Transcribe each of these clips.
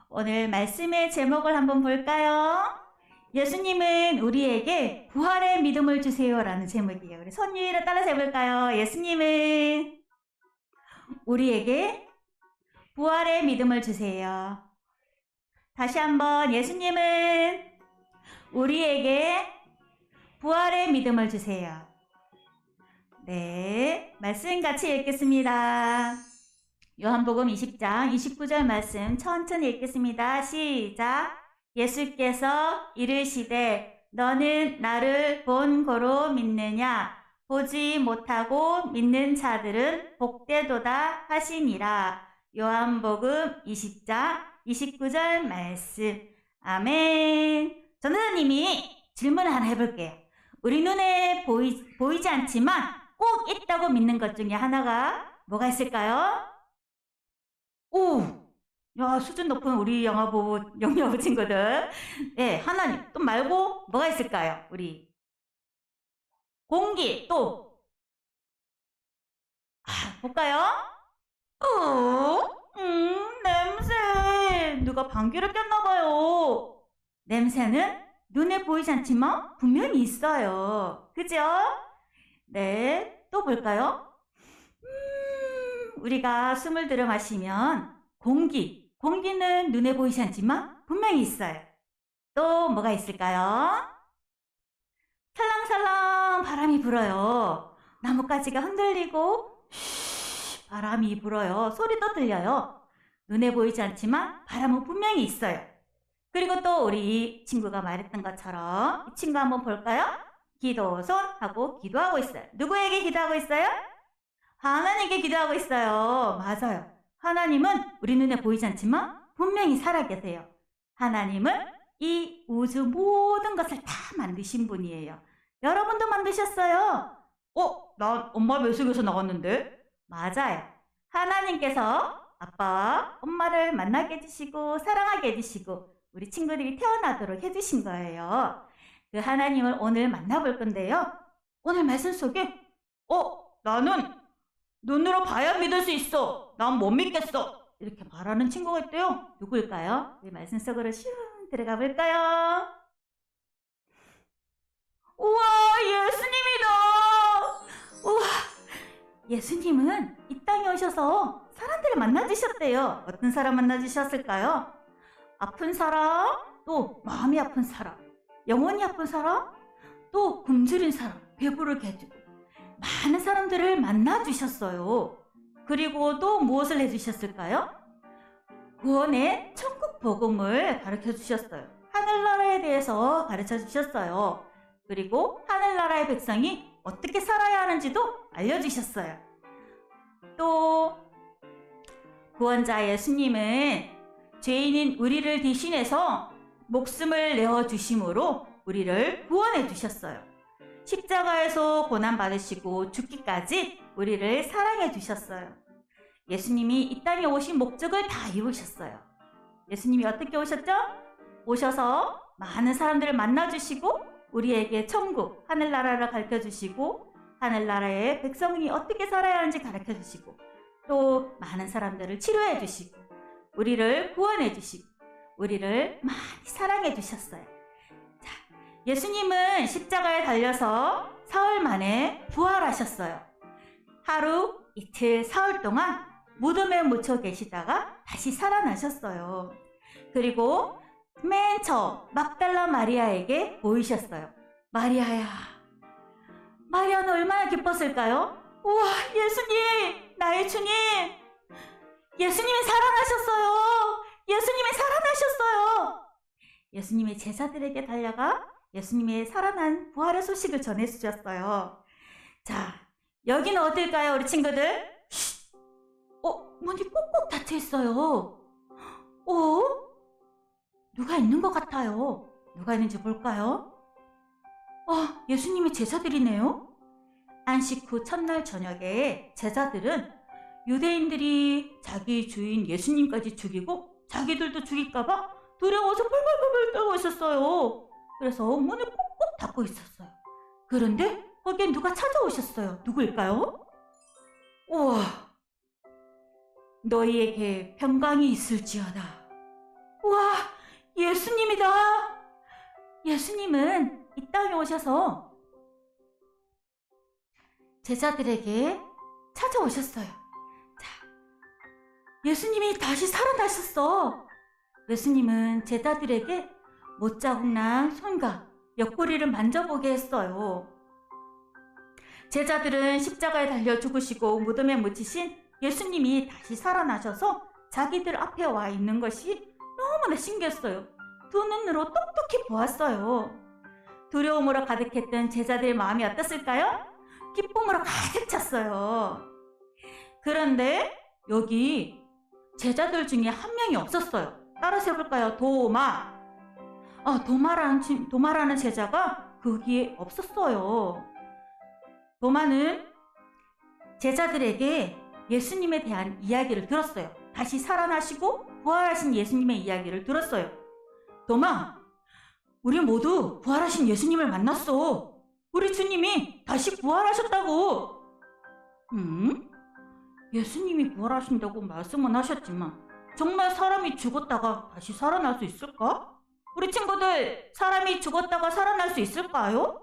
오늘 말씀의 제목을 한번 볼까요? 예수님은 우리에게 부활의 믿음을 주세요라는 제목이에요. 우리 손 위로 따라서 해볼까요? 예수님은 우리에게 부활의 믿음을 주세요. 다시 한번 예수님은 우리에게 부활의 믿음을 주세요. 네, 말씀 같이 읽겠습니다. 요한복음 20장 29절 말씀 천천히 읽겠습니다. 시작. 예수께서 이르시되 너는 나를 본고로 믿느냐? 보지 못하고 믿는 자들은 복되도다 하시니라. 요한복음 20장 29절 말씀. 아멘. 전도사님이 질문을 하나 해볼게요. 우리 눈에 보이지 않지만 꼭 있다고 믿는 것 중에 하나가 뭐가 있을까요? 오! 야, 수준 높은 우리 영어부 친구들. 네, 하나님. 또 말고 뭐가 있을까요? 우리 공기 또 볼까요? 냄새. 누가 방귀를 꼈나봐요. 냄새는 눈에 보이지 않지만 분명히 있어요. 그죠? 네, 또 볼까요? 우리가 숨을 들여 마시면 공기는 눈에 보이지 않지만 분명히 있어요. 또 뭐가 있을까요? 살랑살랑 바람이 불어요. 나뭇가지가 흔들리고 바람이 불어요. 소리도 들려요. 눈에 보이지 않지만 바람은 분명히 있어요. 그리고 또 우리 친구가 말했던 것처럼 이 친구 한번 볼까요? 기도손 하고 기도하고 있어요. 누구에게 기도하고 있어요? 하나님께 기도하고 있어요. 맞아요. 하나님은 우리 눈에 보이지 않지만 분명히 살아계세요. 하나님은 이 우주 모든 것을 다 만드신 분이에요. 여러분도 만드셨어요. 나 엄마 뱃속에서 나왔는데? 맞아요. 하나님께서 아빠와 엄마를 만나게 해주시고 사랑하게 해주시고 우리 친구들이 태어나도록 해주신 거예요. 그 하나님을 오늘 만나볼 건데요. 오늘 말씀 속에 나는 눈으로 봐야 믿을 수 있어. 난 못 믿겠어. 이렇게 말하는 친구가 있대요. 누구일까요? 우리 말씀 속으로 슝 들어가 볼까요? 우와, 예수님이다. 우와, 예수님은 이 땅에 오셔서 사람들을 만나주셨대요. 어떤 사람 만나주셨을까요? 아픈 사람, 또 마음이 아픈 사람, 영혼이 아픈 사람, 또 굶주린 사람, 배부르게 해주고 많은 사람들을 만나주셨어요. 그리고 또 무엇을 해주셨을까요? 구원의 천국 복음을 가르쳐 주셨어요. 하늘나라에 대해서 가르쳐 주셨어요. 그리고 하늘나라의 백성이 어떻게 살아야 하는지도 알려주셨어요. 또 구원자 예수님은 죄인인 우리를 대신해서 목숨을 내어주심으로 우리를 구원해 주셨어요. 십자가에서 고난받으시고 죽기까지 우리를 사랑해 주셨어요. 예수님이 이 땅에 오신 목적을 다 이루셨어요. 예수님이 어떻게 오셨죠? 오셔서 많은 사람들을 만나주시고 우리에게 천국, 하늘나라를 가르쳐주시고 하늘나라의 백성이 어떻게 살아야 하는지 가르쳐주시고 또 많은 사람들을 치료해 주시고 우리를 구원해 주시고 우리를 많이 사랑해 주셨어요. 자, 예수님은 십자가에 달려서 사흘 만에 부활하셨어요. 하루, 이틀, 사흘 동안 무덤에 묻혀 계시다가 다시 살아나셨어요. 그리고 맨 처음 막달라 마리아에게 보이셨어요. 마리아야. 마리아는 얼마나 기뻤을까요? 우와, 예수님, 나의 주님. 예수님이 살아나셨어요. 예수님이 살아나셨어요. 예수님의 제자들에게 달려가 예수님의 살아난 부활의 소식을 전해주셨어요. 자, 여기는 어딜까요, 우리 친구들? 문이 꼭꼭 닫혀 있어요. 누가 있는 것 같아요. 누가 있는지 볼까요? 예수님의 제자들이네요. 안식 후 첫날 저녁에 제자들은 유대인들이 자기 주인 예수님까지 죽이고 자기들도 죽일까봐 두려워서 벌벌벌 떨고 있었어요. 그래서 문을 꼭꼭 닫고 있었어요. 그런데 거기엔 누가 찾아오셨어요. 누구일까요? 우와, 너희에게 평강이 있을지어다. 우와, 예수님이다. 예수님은 이 땅에 오셔서 제자들에게 찾아오셨어요. 자, 예수님이 다시 살아나셨어. 예수님은 제자들에게 못자국난 손과 옆구리를 만져보게 했어요. 제자들은 십자가에 달려 죽으시고 무덤에 묻히신 예수님이 다시 살아나셔서 자기들 앞에 와 있는 것이 너무나 신기했어요. 두 눈으로 똑똑히 보았어요. 두려움으로 가득했던 제자들의 마음이 어땠을까요? 기쁨으로 가득 찼어요. 그런데 여기 제자들 중에 한 명이 없었어요. 따라서 해볼까요? 도마라는 제자가 거기에 없었어요. 도마는 제자들에게 예수님에 대한 이야기를 들었어요. 다시 살아나시고 부활하신 예수님의 이야기를 들었어요. 도마, 우리 모두 부활하신 예수님을 만났어. 우리 주님이 다시 부활하셨다고. 예수님이 부활하신다고 말씀은 하셨지만 정말 사람이 죽었다가 다시 살아날 수 있을까? 우리 친구들, 사람이 죽었다가 살아날 수 있을까요?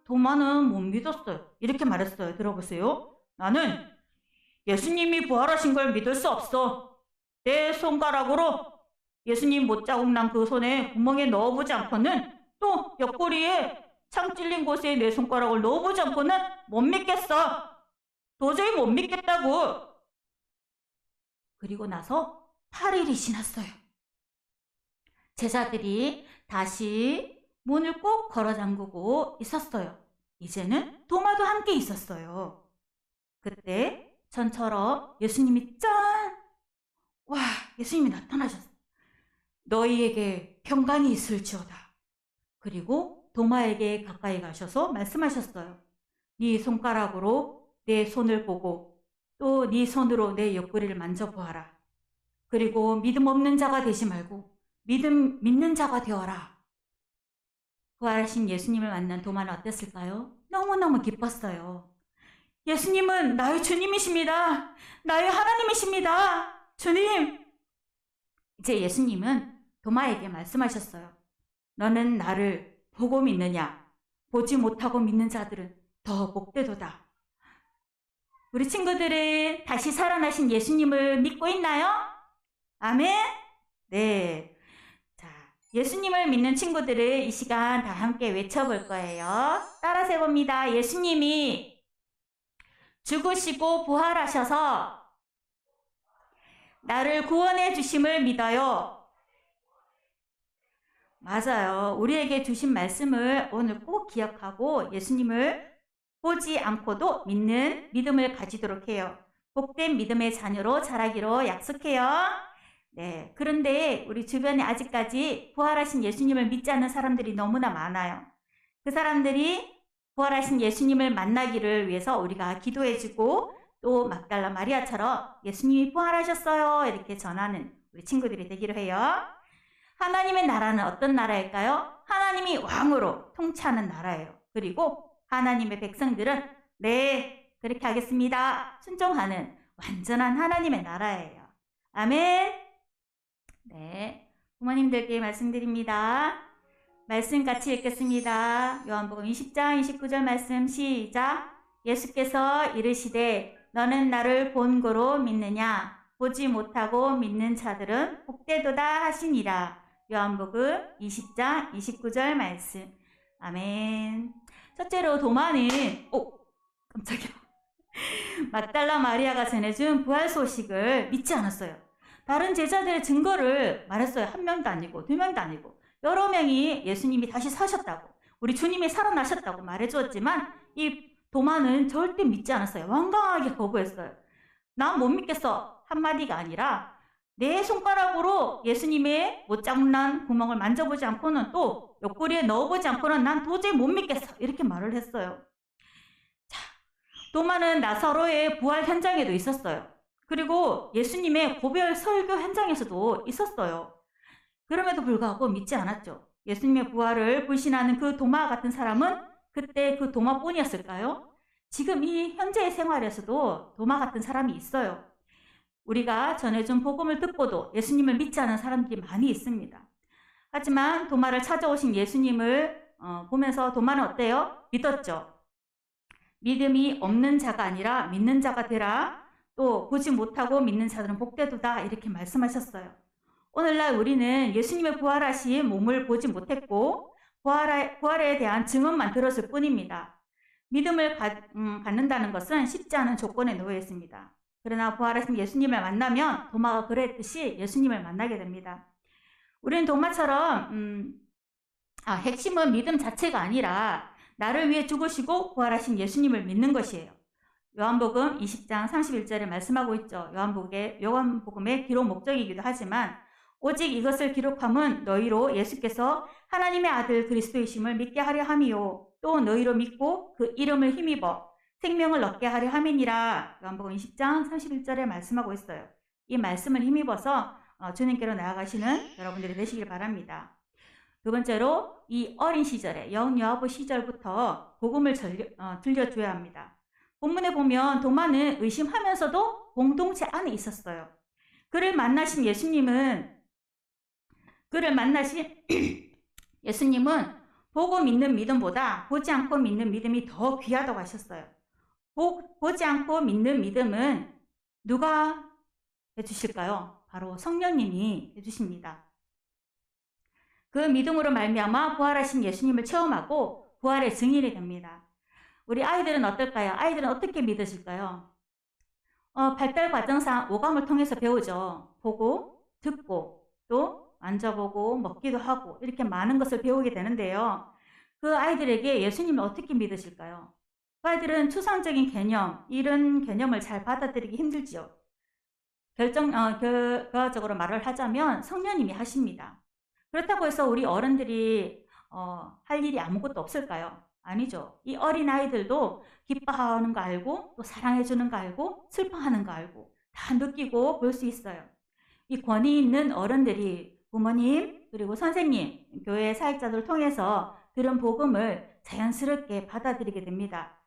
도마는 못 믿었어요. 이렇게 말했어요. 들어보세요. 나는 예수님이 부활하신 걸 믿을 수 없어. 내 손가락으로 예수님 못자국 난 그 손에 구멍에 넣어보지 않고는, 또 옆구리에 창 찔린 곳에 내 손가락을 넣어보지 않고는 못 믿겠어. 도저히 못 믿겠다고. 그리고 나서 8일이 지났어요. 제자들이 다시 문을 꼭 걸어 잠그고 있었어요. 이제는 도마도 함께 있었어요. 그때 전처럼 예수님이 와, 예수님이 나타나셨어요. 너희에게 평강이 있을지어다. 그리고 도마에게 가까이 가셔서 말씀하셨어요. 네 손가락으로 내 손을 보고 또 네 손으로 내 옆구리를 만져보아라. 그리고 믿음 없는 자가 되지 말고 믿는 자가 되어라. 부활하신 예수님을 만난 도마는 어땠을까요? 너무너무 기뻤어요. 예수님은 나의 주님이십니다. 나의 하나님이십니다. 주님! 이제 예수님은 도마에게 말씀하셨어요. 너는 나를 보고 믿느냐? 보지 못하고 믿는 자들은 더 복되도다. 우리 친구들은 다시 살아나신 예수님을 믿고 있나요? 아멘? 네. 자, 예수님을 믿는 친구들을 이 시간 다 함께 외쳐볼 거예요. 따라서 해봅니다. 예수님이 죽으시고 부활하셔서 나를 구원해 주심을 믿어요. 맞아요. 우리에게 주신 말씀을 오늘 꼭 기억하고 예수님을 보지 않고도 믿는 믿음을 가지도록 해요. 복된 믿음의 자녀로 자라기로 약속해요. 네. 그런데 우리 주변에 아직까지 부활하신 예수님을 믿지 않는 사람들이 너무나 많아요. 그 사람들이 부활하신 예수님을 만나기를 위해서 우리가 기도해주고 또 막달라 마리아처럼 예수님이 부활하셨어요. 이렇게 전하는 우리 친구들이 되기로 해요. 하나님의 나라는 어떤 나라일까요? 하나님이 왕으로 통치하는 나라예요. 그리고 하나님의 백성들은 네, 그렇게 하겠습니다. 순종하는 완전한 하나님의 나라예요. 아멘. 네, 부모님들께 말씀드립니다. 말씀 같이 읽겠습니다. 요한복음 20장 29절 말씀 시작. 예수께서 이르시되 너는 나를 본고로 믿느냐? 보지 못하고 믿는 자들은 복되도다 하시니라. 요한복음 20장 29절 말씀. 아멘. 첫째로 도마는 깜짝이야. 막달라 마리아가 전해준 부활 소식을 믿지 않았어요. 다른 제자들의 증거를 말했어요. 한 명도 아니고 두 명도 아니고 여러 명이 예수님이 다시 사셨다고, 우리 주님이 살아나셨다고 말해주었지만 이 도마는 절대 믿지 않았어요. 완강하게 거부했어요. 난 못 믿겠어 한마디가 아니라 내 손가락으로 예수님의 못장난 구멍을 만져보지 않고는 또 옆구리에 넣어보지 않고는 난 도저히 못 믿겠어. 이렇게 말을 했어요. 자, 도마는 나사로의 부활 현장에도 있었어요. 그리고 예수님의 고별 설교 현장에서도 있었어요. 그럼에도 불구하고 믿지 않았죠. 예수님의 부활을 불신하는 그 도마 같은 사람은 그때 그 도마뿐이었을까요? 지금 이 현재의 생활에서도 도마 같은 사람이 있어요. 우리가 전해준 복음을 듣고도 예수님을 믿지 않은 사람들이 많이 있습니다. 하지만 도마를 찾아오신 예수님을 보면서 도마는 어때요? 믿었죠. 믿음이 없는 자가 아니라 믿는 자가 되라. 또 보지 못하고 믿는 자들은 복되도다. 이렇게 말씀하셨어요. 오늘날 우리는 예수님의 부활하신 몸을 보지 못했고 부활에 대한 증언만 들었을 뿐입니다. 믿음을 갖는다는 것은 쉽지 않은 조건에 놓여 있습니다. 그러나 부활하신 예수님을 만나면 도마가 그랬듯이 예수님을 만나게 됩니다. 우리는 도마처럼 핵심은 믿음 자체가 아니라 나를 위해 죽으시고 부활하신 예수님을 믿는 것이에요. 요한복음 20장 31절에 말씀하고 있죠. 요한복음의 기록 목적이기도 하지만 오직 이것을 기록함은 너희로 예수께서 하나님의 아들 그리스도이심을 믿게 하려 함이요 또 너희로 믿고 그 이름을 힘입어 생명을 얻게 하려 함이니라. 요한복음 20장 31절에 말씀하고 있어요. 이 말씀을 힘입어서 주님께로 나아가시는 여러분들이 되시길 바랍니다. 두 번째로 이 어린 시절에 영여아부 시절부터 복음을 들려줘야 합니다. 본문에 보면 도마는 의심하면서도 공동체 안에 있었어요. 그를 만나신 예수님은 보고 믿는 믿음보다 보지 않고 믿는 믿음이 더 귀하다고 하셨어요. 보지 않고 믿는 믿음은 누가 해주실까요? 바로 성령님이 해주십니다. 그 믿음으로 말미암아 부활하신 예수님을 체험하고 부활의 증인이 됩니다. 우리 아이들은 어떨까요? 아이들은 어떻게 믿으실까요? 발달 과정상 오감을 통해서 배우죠. 보고, 듣고, 또 만져보고, 먹기도 하고 이렇게 많은 것을 배우게 되는데요. 그 아이들에게 예수님을 어떻게 믿으실까요? 그 아이들은 추상적인 개념, 이런 개념을 잘 받아들이기 힘들지요. 결과적으로 말을 하자면 성령님이 하십니다. 그렇다고 해서 우리 어른들이 할 일이 아무것도 없을까요? 아니죠. 이 어린아이들도 기뻐하는 거 알고 또 사랑해주는 거 알고 슬퍼하는 거 알고 다 느끼고 볼 수 있어요. 이 권위 있는 어른들이 부모님 그리고 선생님, 교회 사역자들 통해서 들은 복음을 자연스럽게 받아들이게 됩니다.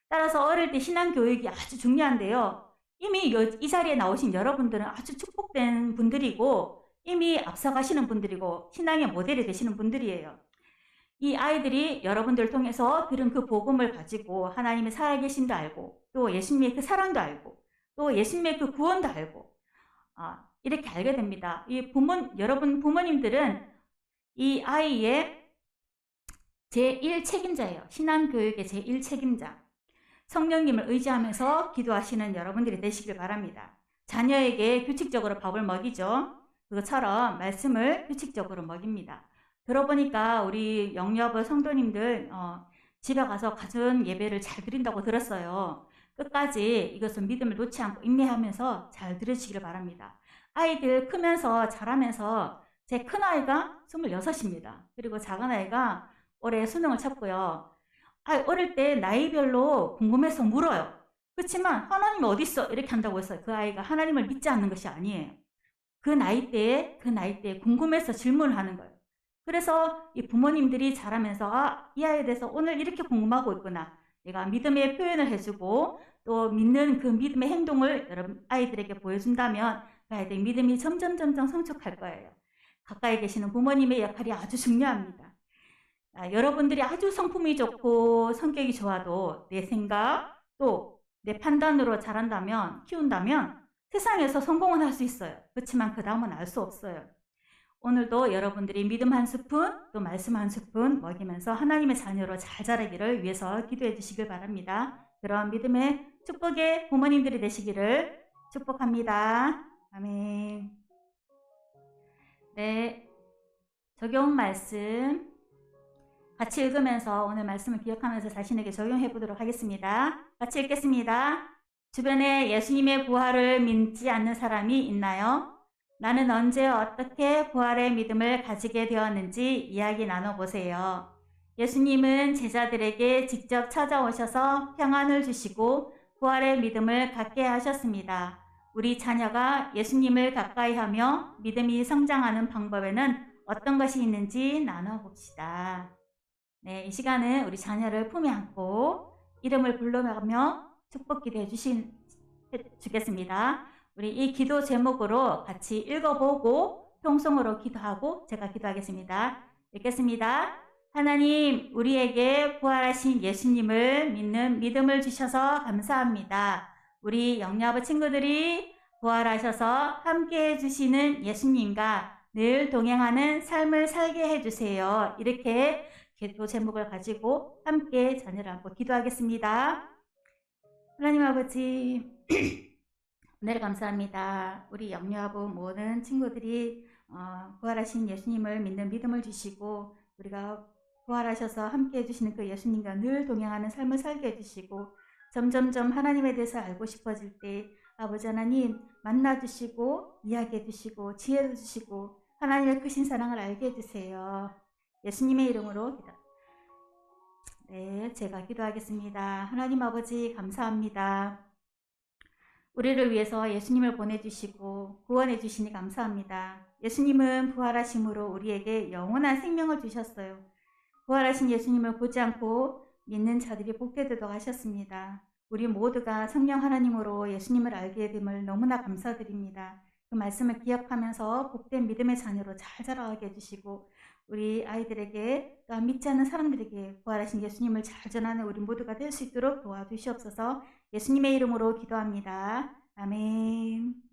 따라서 어릴 때 신앙교육이 아주 중요한데요. 이미 이 자리에 나오신 여러분들은 아주 축복된 분들이고 이미 앞서가시는 분들이고 신앙의 모델이 되시는 분들이에요. 이 아이들이 여러분들을 통해서 들은 그 복음을 가지고 하나님의 살아계심도 알고 또 예수님의 그 사랑도 알고 또 예수님의 그 구원도 알고 이렇게 알게 됩니다. 여러분 부모님들은 이 아이의 제1책임자예요. 신앙교육의 제1책임자. 성령님을 의지하면서 기도하시는 여러분들이 되시길 바랍니다. 자녀에게 규칙적으로 밥을 먹이죠. 그것처럼 말씀을 규칙적으로 먹입니다. 들어보니까 우리 영여부 성도님들 집에 가서 가정 예배를 잘 드린다고 들었어요. 끝까지 이것은 믿음을 놓지 않고 인내하면서 잘 들으시길 바랍니다. 아이들 크면서 자라면서 제 큰아이가 26입니다. 그리고 작은아이가 올해 수능을 쳤고요. 어릴 때 나이별로 궁금해서 물어요. 그렇지만 하나님이 어디 있어? 이렇게 한다고 했어요. 그 아이가 하나님을 믿지 않는 것이 아니에요. 그 나이대에 궁금해서 질문을 하는 거예요. 그래서 이 부모님들이 자라면서 이 아이에 대해서 오늘 이렇게 궁금하고 있구나. 내가 믿음의 표현을 해주고 또 믿는 그 믿음의 행동을 여러분 아이들에게 보여준다면 그 아이들의 믿음이 점점 성숙할 거예요. 가까이 계시는 부모님의 역할이 아주 중요합니다. 여러분들이 아주 성품이 좋고 성격이 좋아도 내 생각 또 내 판단으로 자란다면 키운다면 세상에서 성공은 할 수 있어요. 그렇지만 그 다음은 알 수 없어요. 오늘도 여러분들이 믿음 한 스푼 또 말씀 한 스푼 먹이면서 하나님의 자녀로 잘 자라기를 위해서 기도해 주시길 바랍니다. 그런 믿음의 축복의 부모님들이 되시기를 축복합니다. 아멘. 네, 적용 말씀 같이 읽으면서 오늘 말씀을 기억하면서 자신에게 적용해 보도록 하겠습니다. 같이 읽겠습니다. 주변에 예수님의 부활을 믿지 않는 사람이 있나요? 나는 언제 어떻게 부활의 믿음을 가지게 되었는지 이야기 나눠보세요. 예수님은 제자들에게 직접 찾아오셔서 평안을 주시고 부활의 믿음을 갖게 하셨습니다. 우리 자녀가 예수님을 가까이 하며 믿음이 성장하는 방법에는 어떤 것이 있는지 나눠봅시다. 네, 이 시간은 우리 자녀를 품에 안고 이름을 불러가며 축복 기도해 주겠습니다. 우리 이 기도 제목으로 같이 읽어보고 통성으로 기도하고 제가 기도하겠습니다. 읽겠습니다. 하나님, 우리에게 부활하신 예수님을 믿는 믿음을 주셔서 감사합니다. 우리 영야부 친구들이 부활하셔서 함께 해주시는 예수님과 늘 동행하는 삶을 살게 해주세요. 이렇게 기도 제목을 가지고 함께 자녀를 안고 기도하겠습니다. 하나님 아버지, 은혜를 감사합니다. 우리 영유아부 모든 친구들이 부활하신 예수님을 믿는 믿음을 주시고 우리가 부활하셔서 함께 해주시는 그 예수님과 늘 동행하는 삶을 살게 해주시고 점점점 하나님에 대해서 알고 싶어질 때 아버지 하나님 만나주시고 이야기해 주시고 지혜를 주시고 하나님의 크신 사랑을 알게 해주세요. 예수님의 이름으로 기도. 네, 제가 기도하겠습니다. 하나님 아버지 감사합니다. 우리를 위해서 예수님을 보내주시고 구원해 주시니 감사합니다. 예수님은 부활하심으로 우리에게 영원한 생명을 주셨어요. 부활하신 예수님을 보지 않고 믿는 자들이 복되도록 하셨습니다. 우리 모두가 성령 하나님으로 예수님을 알게 됨을 너무나 감사드립니다. 그 말씀을 기억하면서 복된 믿음의 자녀로 잘 자라게 해주시고 우리 아이들에게 또한 믿지 않는 사람들에게 부활하신 예수님을 잘 전하는 우리 모두가 될 수 있도록 도와주시옵소서. 예수님의 이름으로 기도합니다. 아멘.